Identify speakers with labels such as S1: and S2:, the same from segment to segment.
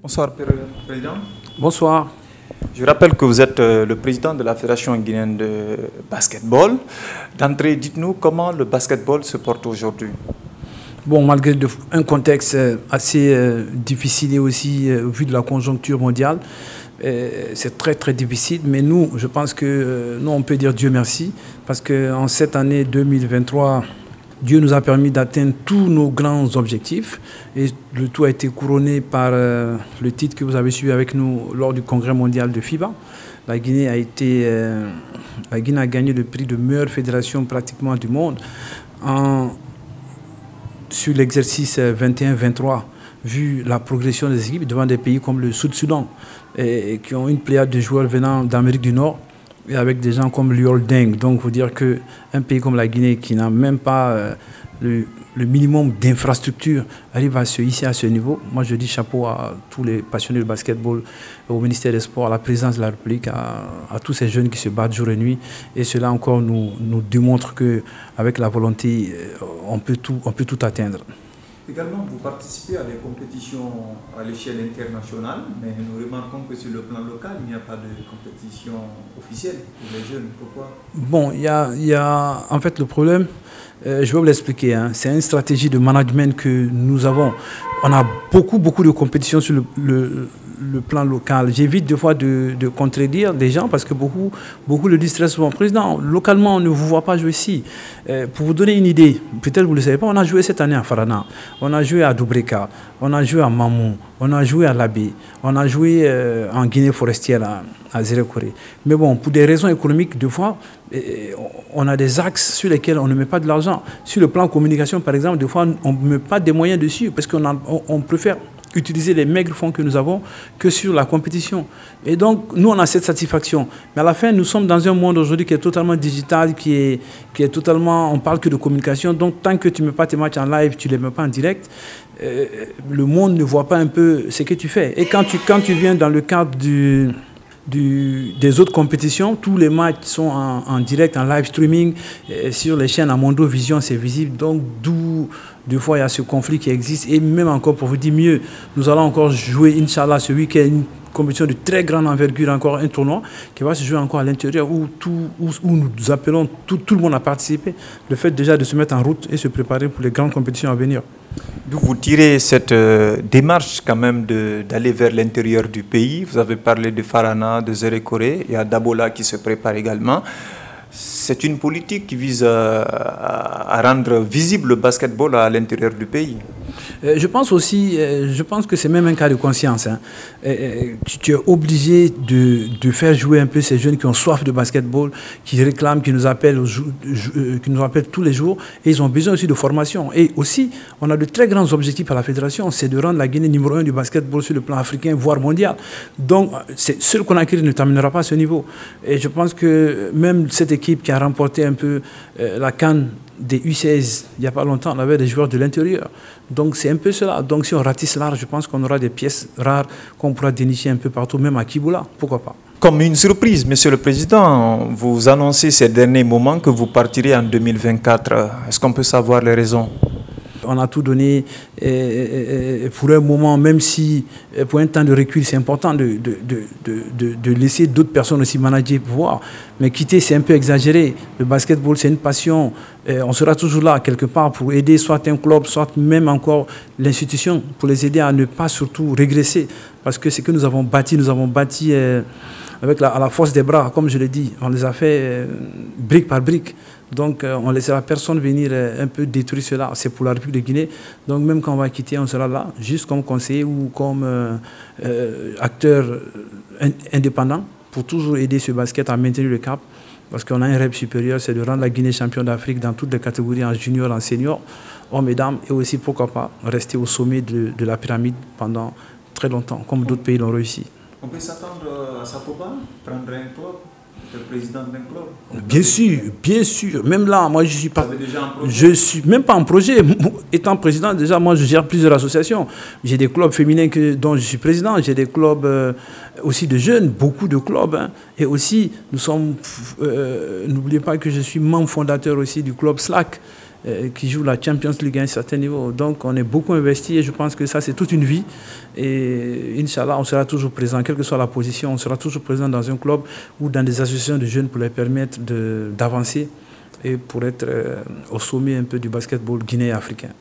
S1: Bonsoir, Président.
S2: Bonsoir.
S1: Je rappelle que vous êtes le président de la Fédération guinéenne de basketball. D'entrée, dites-nous comment le basketball se porte aujourd'hui.
S2: Bon, malgré un contexte assez difficile et aussi vu de la conjoncture mondiale, c'est très très difficile. Mais nous, je pense que nous, on peut dire Dieu merci, parce qu'en cette année 2023, Dieu nous a permis d'atteindre tous nos grands objectifs et le tout a été couronné par le titre que vous avez suivi avec nous lors du congrès mondial de FIBA. La Guinée a gagné le prix de meilleure fédération pratiquement du monde sur l'exercice 21-23, vu la progression des équipes devant des pays comme le Sud-Soudan et qui ont une pléiade de joueurs venant d'Amérique du Nord, et avec des gens comme Lior Deng. Donc, il faut dire qu'un pays comme la Guinée, qui n'a même pas le minimum d'infrastructures, arrive à se hisser à ce niveau. Moi, je dis chapeau à tous les passionnés de basketball, au ministère des Sports, à la présidence de la République, à tous ces jeunes qui se battent jour et nuit. Et cela encore nous démontre qu'avec la volonté, on peut tout atteindre.
S1: Également, vous participez à des compétitions à l'échelle internationale, mais nous remarquons que sur le plan local, il n'y a pas de compétition officielle pour les jeunes. Pourquoi?
S2: Bon, il y a en fait le problème, je vais vous l'expliquer, hein, c'est une stratégie de management que nous avons. On a beaucoup de compétitions sur le plan local. J'évite des fois de contredire des gens parce que beaucoup le disent très souvent. Président, localement, on ne vous voit pas jouer ici. Pour vous donner une idée, peut-être vous ne le savez pas, on a joué cette année à Farana, on a joué à Doubreka, on a joué à Mamou, on a joué à Labé, on a joué en Guinée forestière à Zérekoré. Mais bon, pour des raisons économiques, des fois, on a des axes sur lesquels on ne met pas de l'argent. Sur le plan communication, par exemple, des fois, on ne met pas des moyens dessus parce qu'on préfère utiliser les maigres fonds que nous avons que sur la compétition. Et donc, nous, on a cette satisfaction. Mais à la fin, nous sommes dans un monde aujourd'hui qui est totalement digital, qui est totalement... On parle que de communication. Donc, tant que tu ne mets pas tes matchs en live, tu ne les mets pas en direct, le monde ne voit pas un peu ce que tu fais. Et quand tu viens dans le cadre des autres compétitions, tous les matchs sont en direct, en live streaming, sur les chaînes Amondo Vision, c'est visible. Donc, d'où, des fois, il y a ce conflit qui existe. Et même encore, pour vous dire mieux, nous allons encore jouer, Inch'Allah, ce week-end, une compétition de très grande envergure, encore un tournoi, qui va se jouer encore à l'intérieur, où nous appelons tout le monde à participer. Le fait déjà de se mettre en route et se préparer pour les grandes compétitions à venir.
S1: D'où vous tirez cette démarche quand même d'aller vers l'intérieur du pays. Vous avez parlé de Farana, de Zérekoré, il y a Dabola qui se prépare également. C'est une politique qui vise à rendre visible le basketball à l'intérieur du pays.
S2: Je pense aussi, que c'est même un cas de conscience. Hein. Tu es obligé de faire jouer un peu ces jeunes qui ont soif de basketball, qui réclament, qui nous appellent tous les jours. Et ils ont besoin aussi de formation. Et aussi, on a de très grands objectifs à la fédération, c'est de rendre la Guinée numéro 1 du basketball sur le plan africain, voire mondial. Donc, seul Conakry ne terminera pas à ce niveau. Et je pense que même cette équipe qui a remporté un peu la CAN des U16, il n'y a pas longtemps, on avait des joueurs de l'intérieur. Donc c'est un peu cela. Donc si on ratisse large, je pense qu'on aura des pièces rares qu'on pourra dénicher un peu partout, même à Kiboula, pourquoi pas.
S1: Comme une surprise, Monsieur le Président, vous annoncez ces derniers moments que vous partirez en 2024. Est-ce qu'on peut savoir les raisons?
S2: On a tout donné pour un moment, même si pour un temps de recul, c'est important de laisser d'autres personnes aussi manager, voir. Mais quitter, c'est un peu exagéré. Le basketball, c'est une passion. On sera toujours là, quelque part, pour aider soit un club, soit même encore l'institution, pour les aider à ne pas surtout régresser. Parce que ce que nous avons bâti avec la force des bras, comme je l'ai dit. On les a fait brique par brique. Donc, on ne laissera personne venir un peu détruire cela. C'est pour la République de Guinée. Donc, même quand on va quitter, on sera là, juste comme conseiller ou comme acteur indépendant, pour toujours aider ce basket à maintenir le cap. Parce qu'on a un rêve supérieur, c'est de rendre la Guinée championne d'Afrique dans toutes les catégories, en junior, en senior, hommes et dames. Et aussi, pourquoi pas, rester au sommet de la pyramide pendant très longtemps, comme d'autres pays l'ont réussi.
S1: On peut s'attendre à Sapopa, prendre un club Le président d'un club?
S2: Bien sûr, bien sûr. Même là, moi, je suis même pas en projet. Étant président, déjà, moi, je gère plusieurs associations. J'ai des clubs féminins dont je suis président. J'ai des clubs aussi de jeunes, beaucoup de clubs. Hein. Et aussi, n'oubliez pas que je suis membre fondateur aussi du club Slack, qui joue la Champions League à un certain niveau. Donc, on est beaucoup investi et je pense que ça, c'est toute une vie. Et Inch'Allah, on sera toujours présent, quelle que soit la position, on sera toujours présent dans un club ou dans des associations de jeunes pour les permettre d'avancer et pour être au sommet un peu du basketball guinéen-africain.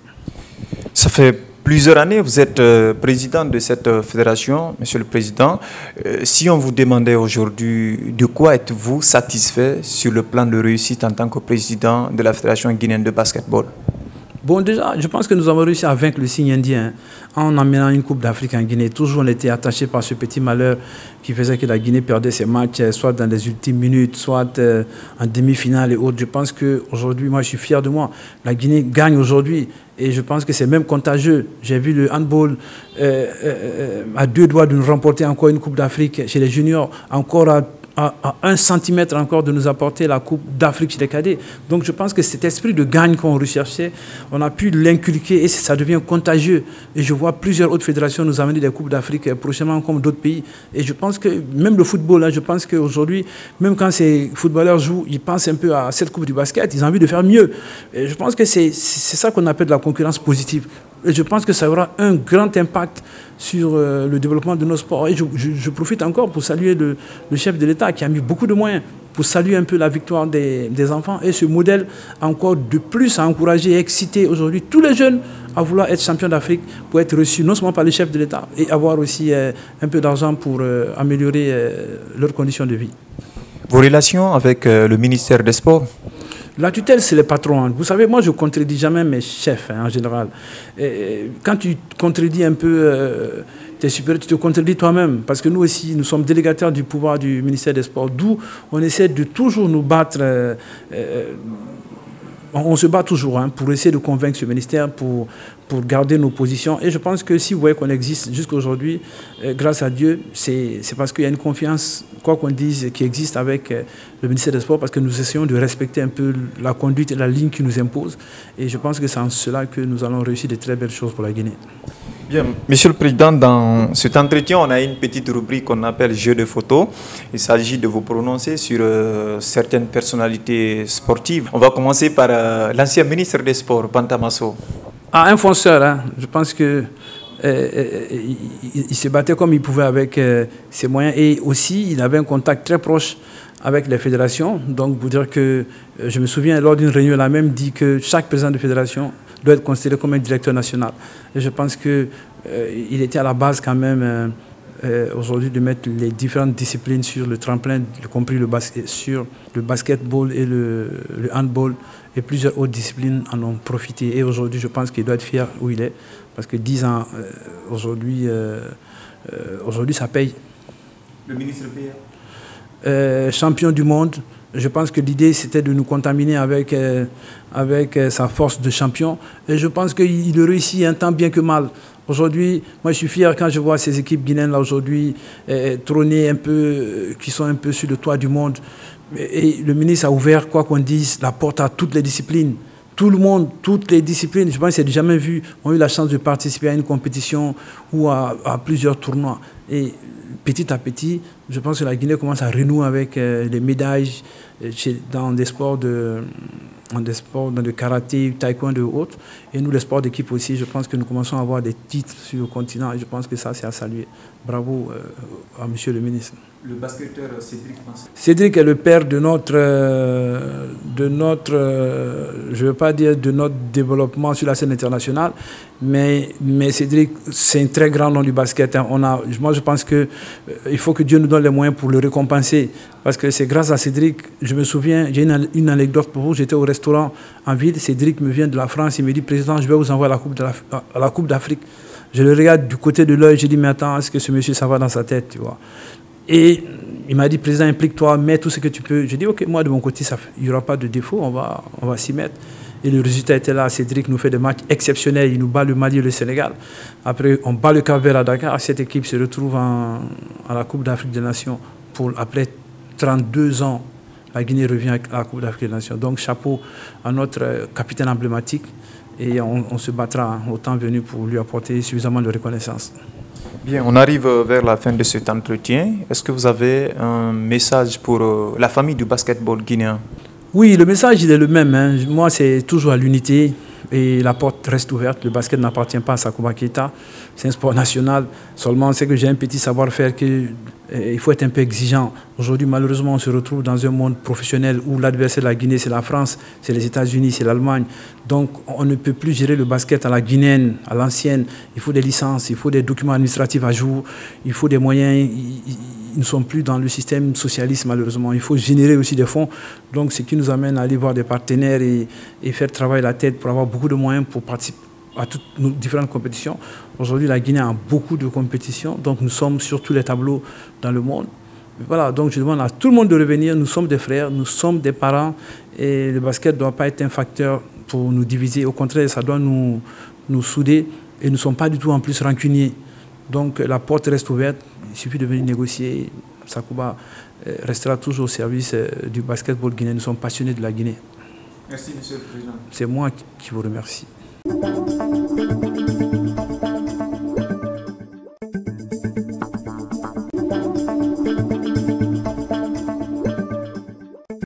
S1: Ça fait plusieurs années, vous êtes président de cette fédération, Monsieur le Président. Si on vous demandait aujourd'hui de quoi êtes-vous satisfait sur le plan de réussite en tant que président de la Fédération guinéenne de basketball?
S2: Bon, déjà, je pense que nous avons réussi à vaincre le signe indien en emmenant une Coupe d'Afrique en Guinée. Toujours, on était attaché par ce petit malheur qui faisait que la Guinée perdait ses matchs, soit dans les ultimes minutes, soit en demi-finale et autres. Je pense qu'aujourd'hui, moi, je suis fier de moi. La Guinée gagne aujourd'hui et je pense que c'est même contagieux. J'ai vu le handball à 2 doigts de nous remporter encore une Coupe d'Afrique chez les juniors, encore à 1 centimètre encore de nous apporter la Coupe d'Afrique chez les cadets. Donc je pense que cet esprit de gagne qu'on recherchait, on a pu l'inculquer et ça devient contagieux. Et je vois plusieurs autres fédérations nous amener des Coupes d'Afrique prochainement comme d'autres pays. Et je pense que même le football, hein, je pense qu'aujourd'hui, même quand ces footballeurs jouent, ils pensent un peu à cette Coupe du basket, ils ont envie de faire mieux. Et je pense que c'est ça qu'on appelle de la concurrence positive. Et je pense que ça aura un grand impact sur le développement de nos sports. Et je profite encore pour saluer le chef de l'État qui a mis beaucoup de moyens pour saluer un peu la victoire des enfants. Et ce modèle encore de plus à encourager et exciter aujourd'hui tous les jeunes à vouloir être champions d'Afrique pour être reçus non seulement par le chef de l'État et avoir aussi un peu d'argent pour améliorer leurs conditions de vie.
S1: Vos relations avec le ministère des Sports?
S2: La tutelle, c'est les patrons. Vous savez, moi, je ne contredis jamais mes chefs, hein, en général. Et quand tu contredis un peu tes supérieurs, tu te contredis toi-même. Parce que nous aussi, nous sommes délégataires du pouvoir du ministère des Sports. D'où on essaie de toujours nous battre. On se bat toujours pour essayer de convaincre ce ministère, pour garder nos positions. Et je pense que si vous voyez qu'on existe jusqu'à aujourd'hui, grâce à Dieu, c'est parce qu'il y a une confiance, quoi qu'on dise, qui existe avec le ministère des Sports, parce que nous essayons de respecter un peu la conduite et la ligne qui nous impose. Et je pense que c'est en cela que nous allons réussir de très belles choses pour la Guinée.
S1: Bien, Monsieur le Président, dans cet entretien, on a une petite rubrique qu'on appelle jeu de photos. Il s'agit de vous prononcer sur certaines personnalités sportives. On va commencer par l'ancien ministre des Sports, Banta Masso.
S2: Ah, un fonceur, hein. Je pense que il se battait comme il pouvait avec ses moyens et aussi il avait un contact très proche avec les fédérations. Donc, pour dire que je me souviens, lors d'une réunion, il a même dit que chaque président de fédération doit être considéré comme un directeur national. Et je pense qu'il était à la base quand même aujourd'hui de mettre les différentes disciplines sur le tremplin, y compris sur le basketball et le handball. Et plusieurs autres disciplines en ont profité. Et aujourd'hui, je pense qu'il doit être fier où il est. Parce que 10 ans, aujourd'hui, ça paye.
S1: Le ministre paye.
S2: Champion du monde. Je pense que l'idée, c'était de nous contaminer avec sa force de champion. Et je pense qu'il le réussit un tant bien que mal. Aujourd'hui, moi, je suis fier quand je vois ces équipes guinéennes là aujourd'hui trôner un peu, qui sont un peu sur le toit du monde. Et le ministre a ouvert, quoi qu'on dise, la porte à toutes les disciplines. Tout le monde, toutes les disciplines, je pense que c'est jamais vu, ont eu la chance de participer à une compétition ou à plusieurs tournois. Et petit à petit, je pense que la Guinée commence à renouer avec les médailles dans des sports dans le karaté, taekwondo et autres. Et nous, les sports d'équipe aussi, je pense que nous commençons à avoir des titres sur le continent. Et je pense que ça, c'est à saluer. Bravo à Monsieur le ministre.
S1: Le basketteur Cédric Mansé.
S2: Cédric est le père de notre je ne veux pas dire de notre développement sur la scène internationale, mais Cédric, c'est un très grand nom du basket. Moi, je pense qu'il faut que Dieu nous donne les moyens pour le récompenser. Parce que c'est grâce à Cédric, je me souviens, j'ai une anecdote pour vous, j'étais au restaurant en ville, Cédric me vient de la France, il me dit, Président, je vais vous envoyer à la Coupe d'Afrique. Je le regarde du côté de l'œil, je dis, mais attends, est-ce que ce monsieur, ça va dans sa tête, tu vois? Et il m'a dit, Président, implique-toi, mets tout ce que tu peux. J'ai dit, ok, moi de mon côté, il n'y aura pas de défaut, on va s'y mettre. Et le résultat était là, Cédric nous fait des matchs exceptionnels, il nous bat le Mali et le Sénégal. Après, on bat le Cap-Vert à Dakar, cette équipe se retrouve à la Coupe d'Afrique des Nations pour après 32 ans, la Guinée revient à la Coupe d'Afrique des Nations. Donc chapeau à notre capitaine emblématique et on se battra au temps venu pour lui apporter suffisamment de reconnaissance.
S1: Bien, on arrive vers la fin de cet entretien. Est-ce que vous avez un message pour la famille du basketball guinéen?
S2: Oui, le message il est le même, hein. Moi, c'est toujours à l'unité et la porte reste ouverte. Le basket n'appartient pas à Sakouba Keita. C'est un sport national. Seulement, c'est que j'ai un petit savoir-faire qu'il faut être un peu exigeant. Aujourd'hui, malheureusement, on se retrouve dans un monde professionnel où l'adversaire de la Guinée, c'est la France, c'est les États-Unis, c'est l'Allemagne. Donc, on ne peut plus gérer le basket à la guinéenne, à l'ancienne. Il faut des licences, il faut des documents administratifs à jour, il faut des moyens. Ils ne sont plus dans le système socialiste, malheureusement. Il faut générer aussi des fonds. Donc, ce qui nous amène à aller voir des partenaires et faire travailler la tête pour avoir beaucoup de moyens pour participer à toutes nos différentes compétitions. Aujourd'hui, la Guinée a beaucoup de compétitions. Donc, nous sommes sur tous les tableaux dans le monde. Voilà, donc je demande à tout le monde de revenir. Nous sommes des frères, nous sommes des parents. Et le basket ne doit pas être un facteur pour nous diviser. Au contraire, ça doit nous souder. Et nous ne sommes pas du tout en plus rancuniers. Donc, la porte reste ouverte. Il suffit de venir négocier. Sakouba restera toujours au service du basketball guinéen. Nous sommes passionnés de la Guinée.
S1: Merci, Monsieur le Président.
S2: C'est moi qui vous remercie.